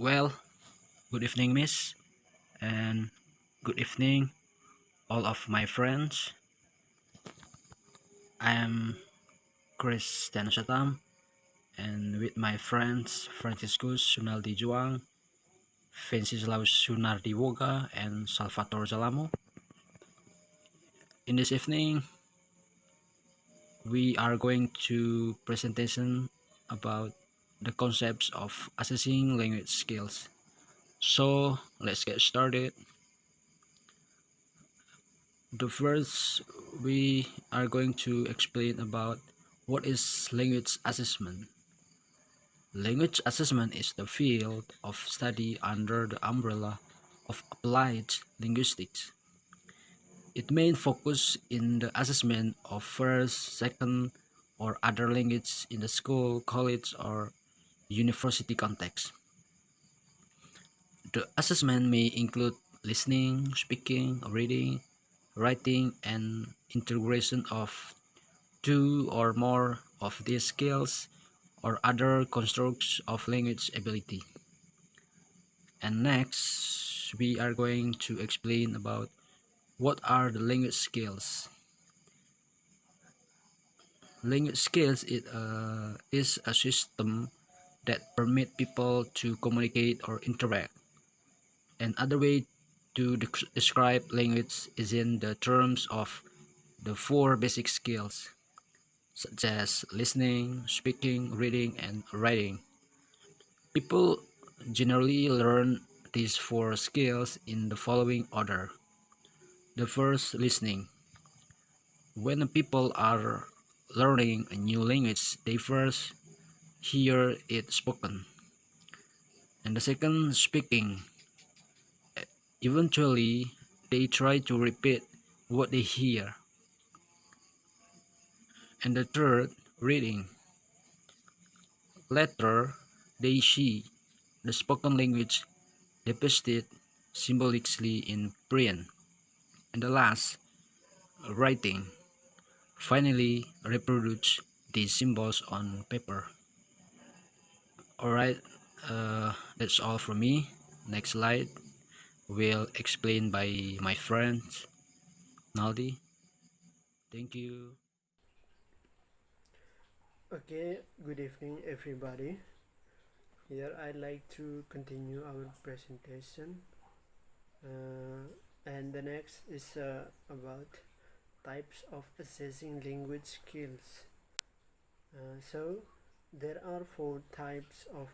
Well, good evening, Miss, and good evening, all of my friends. I am Chris Tenusatam, and with my friends Franciscus Sunaldi Juang, Venceslaus Sunardi Woga, and Salvatore Zalamo. In this evening, we are going to presentation about the concepts of assessing language skills. So let's get started. The first, we are going to explain about what is language assessment. Language assessment is the field of study under the umbrella of applied linguistics. Its main focus in the assessment of first, second, or other language in the school, college, or university context. The assessment may include listening, speaking, reading, writing, and integration of two or more of these skills or other constructs of language ability. And next, we are going to explain about what are the language skills. Language skills is a system that permit people to communicate or interact. Another way to describe language is in the terms of the four basic skills, such as listening, speaking, reading, and writing. People generally learn these four skills in the following order. The first, listening. When people are learning a new language, they first hear it spoken. And the second, speaking. Eventually, they try to repeat what they hear. And the third, reading. Later, they see the spoken language depicted symbolically in print. And the last, writing. Finally, reproduce these symbols on paper. Alright, that's all from me. Next slide will explain by my friend Naldi. Thank you. Okay, good evening everybody. Here I'd like to continue our presentation, and the next is about types of assessing language skills. So there are four types of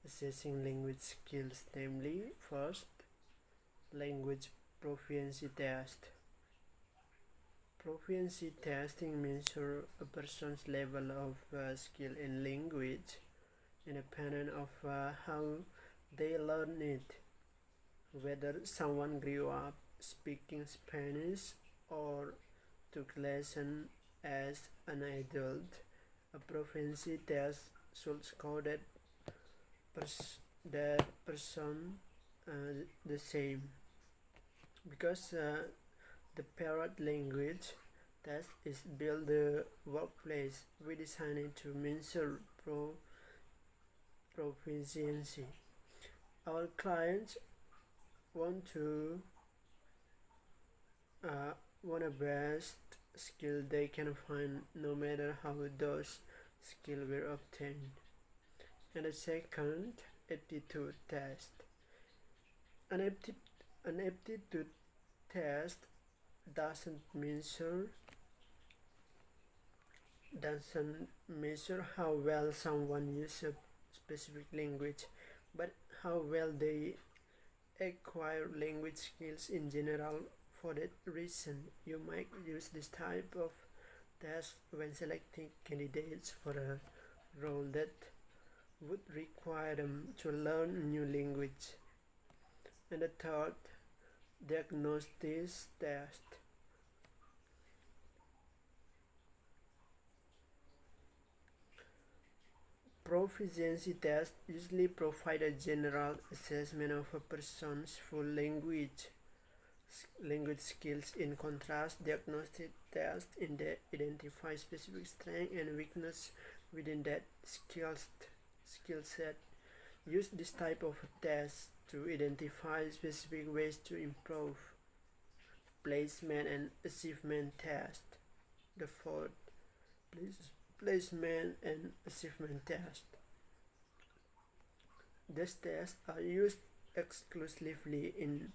assessing language skills, namely first, language proficiency test. Proficiency testing measures a person's level of skill in language independent of how they learn it. Whether someone grew up speaking Spanish or took lessons as an adult, a proficiency test should score that person the same. Because the parrot language test is built the workplace, we decided to measure proficiency. Our clients want to want a best skill they can find, no matter how those skills were obtained. And the second, aptitude test. An, an aptitude test doesn't measure how well someone uses a specific language, but how well they acquire language skills in general. For that reason, you might use this type of test when selecting candidates for a role that would require them to learn a new language. And the third, diagnosis test. Proficiency tests usually provide a general assessment of a person's full language skills. In contrast, diagnostic tests identify specific strength and weakness within that skill set. Use this type of test to identify specific ways to improve. Placement and achievement test. The fourth, placement and achievement test. These tests are used exclusively in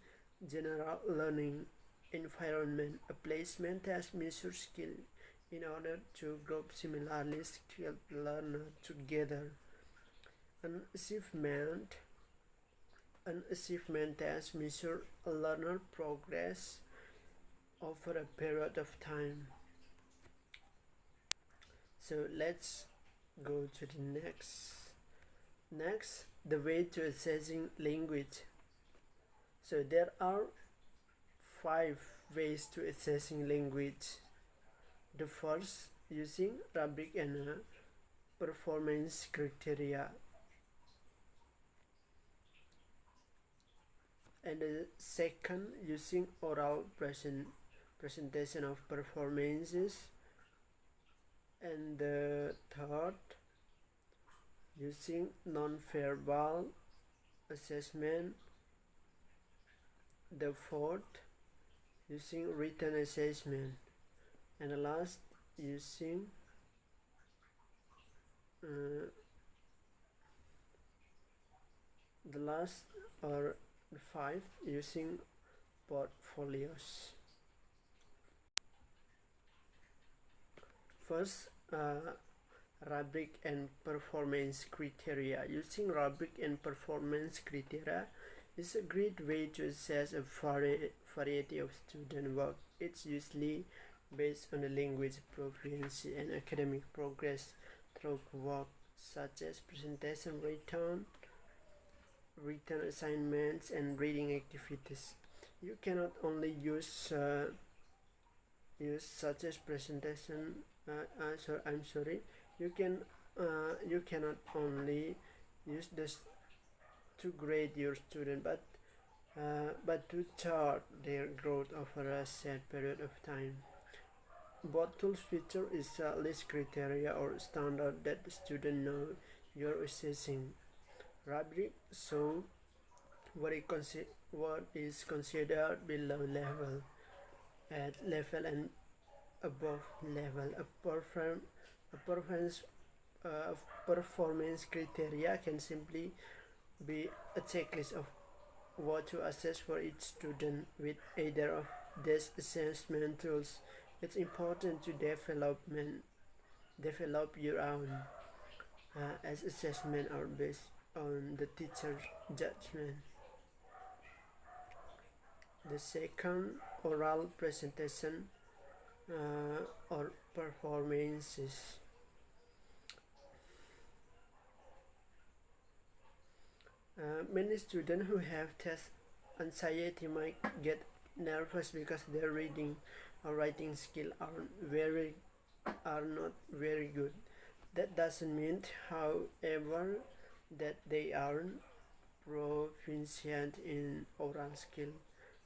general learning environment. A placement test measures skill in order to group similarly skilled learners together. An achievement test measures a learner progress over a period of time. So let's go to the next, the way to assessing language. So there are 5 ways to assessing language. The first, using rubric and performance criteria, and the second, using oral presentation of performances, and the third, using non-verbal assessment, the fourth, using written assessment, and the last, using the last or 5, using portfolios. First, rubric and performance criteria. Using rubric and performance criteria is a great way to assess a variety of student work. It's usually based on the language proficiency and academic progress through work such as presentation, written assignments, and reading activities. You cannot only use such as presentation. You cannot only use this to grade your student, but to chart their growth over a set period of time. Both tools feature is a list criteria or standard that the student know you're assessing. Rubric show what is considered below level, at level, and above level. A performance criteria can simply be a checklist of what to assess for each student with either of these assessment tools. It's important to develop your own, as assessment are based on the teacher's judgment. The second, oral presentation or performances. Many students who have test anxiety might get nervous because their reading or writing skill are not very good. That doesn't mean, however, that they aren't proficient in oral skill.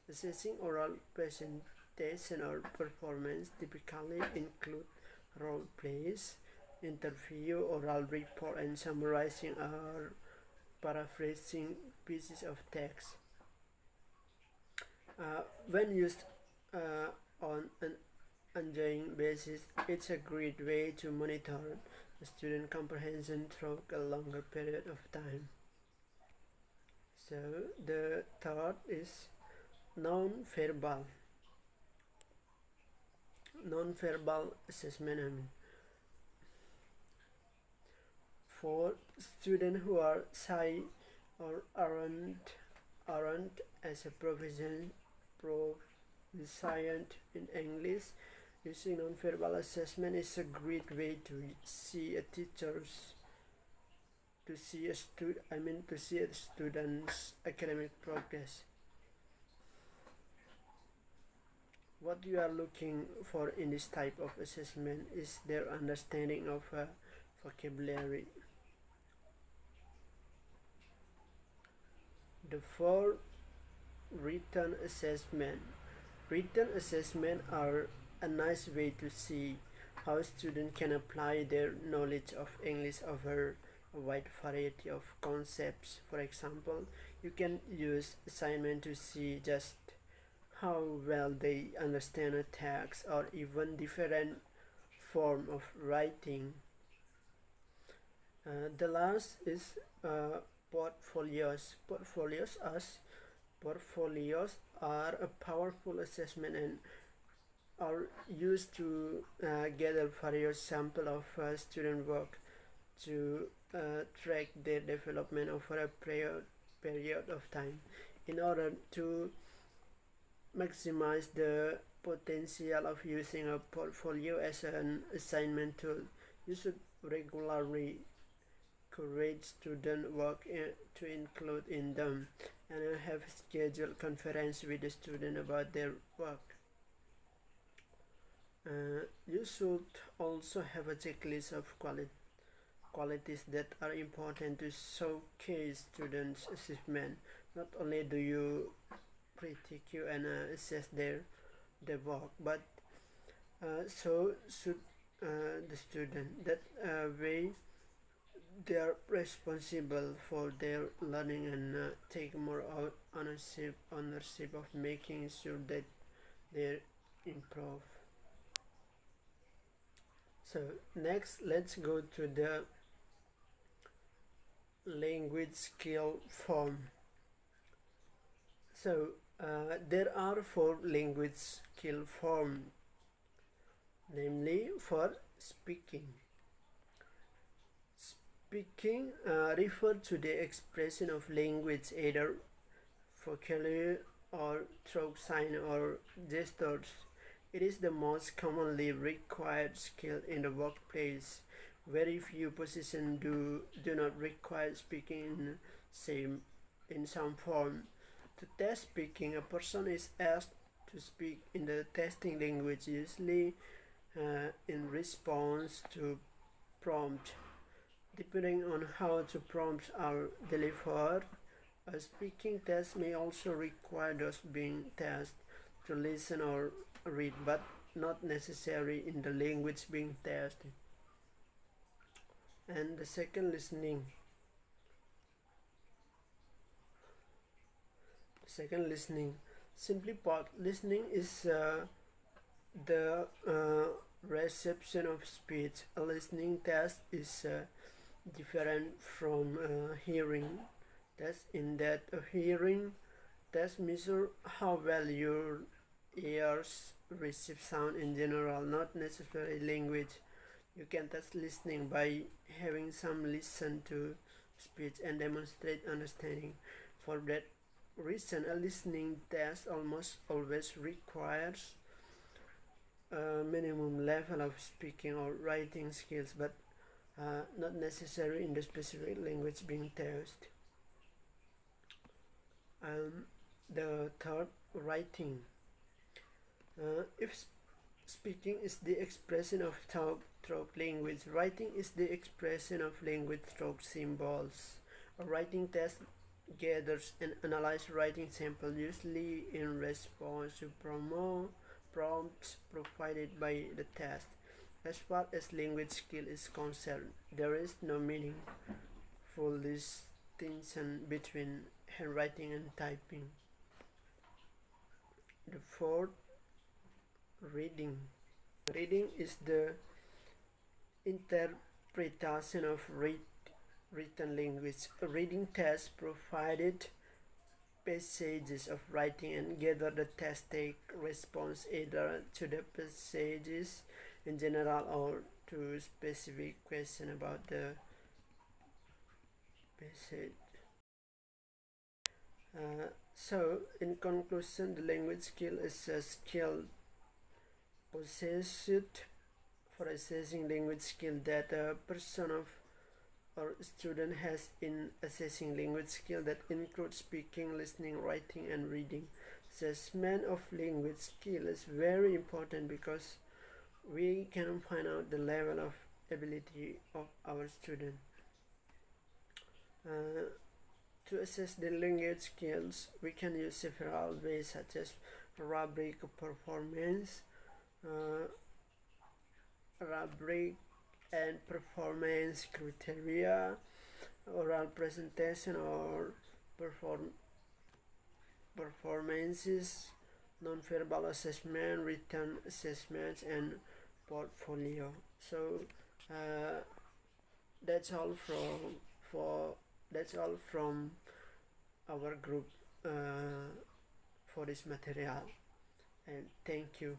Assessing oral presentation or performance typically include role plays, interview, oral report, and summarizing or paraphrasing pieces of text. When used on an ongoing basis, it's a great way to monitor student comprehension through a longer period of time. So the third is non-verbal assessment. For students who are shy or aren't as a proficient in English, using non-verbal assessment is a great way to see a student's academic progress. What you are looking for in this type of assessment is their understanding of vocabulary. The fourth, written assessment. Written assessment are a nice way to see how students can apply their knowledge of English over a wide variety of concepts. For example, you can use assignment to see just how well they understand a text or even different form of writing. The last is portfolios. Portfolios are a powerful assessment and are used to gather various sample of student work to track their development over a period of time. In order to maximize the potential of using a portfolio as an assignment tool, you should regularly encourage student work to include in them and have scheduled conference with the student about their work. You should also have a checklist of qualities that are important to showcase students' achievement. Not only do you critique and assess their work, but so should the student. That way they are responsible for their learning and take more ownership of making sure that they improve. So next, let's go to the language skill form. So there are 4 language skill forms, namely for speaking. Speaking refer to the expression of language either vocally or through sign or gestures. It is the most commonly required skill in the workplace. Very few positions do not require speaking in some form. To test speaking, a person is asked to speak in the testing language, usually in response to prompt. Depending on how the prompts are delivered, a speaking test may also require those being tested to listen or read, but not necessary in the language being tested. And the second, listening. Simply put, listening is the reception of speech. A listening test is different from hearing test in that a hearing test measures how well your ears receive sound in general, not necessarily language. You can test listening by having some listen to speech and demonstrate understanding. For that reason, a listening test almost always requires a minimum level of speaking or writing skills, but not necessary in the specific language being tested. The third, writing. If speaking is the expression of thought through language, writing is the expression of language through symbols. A writing test gathers and analyzes writing samples, usually in response to prompts provided by the test. As far as language skill is concerned, there is no meaningful distinction between handwriting and typing. The fourth, reading. Reading is the interpretation of written language. A reading test provided passages of writing and gather the test take response either to the passages in general or to specific question about the passage. So in conclusion, the language skill is a skill possessed for assessing language skill that a person or student has in assessing language skill that includes speaking, listening, writing, and reading. Assessment of language skill is very important because we can find out the level of ability of our student. To assess the language skills, we can use several ways such as rubric performance, rubric and performance criteria, oral presentation or performances, non-verbal assessment, written assessments, and portfolio. So that's all from our group for this material, and thank you.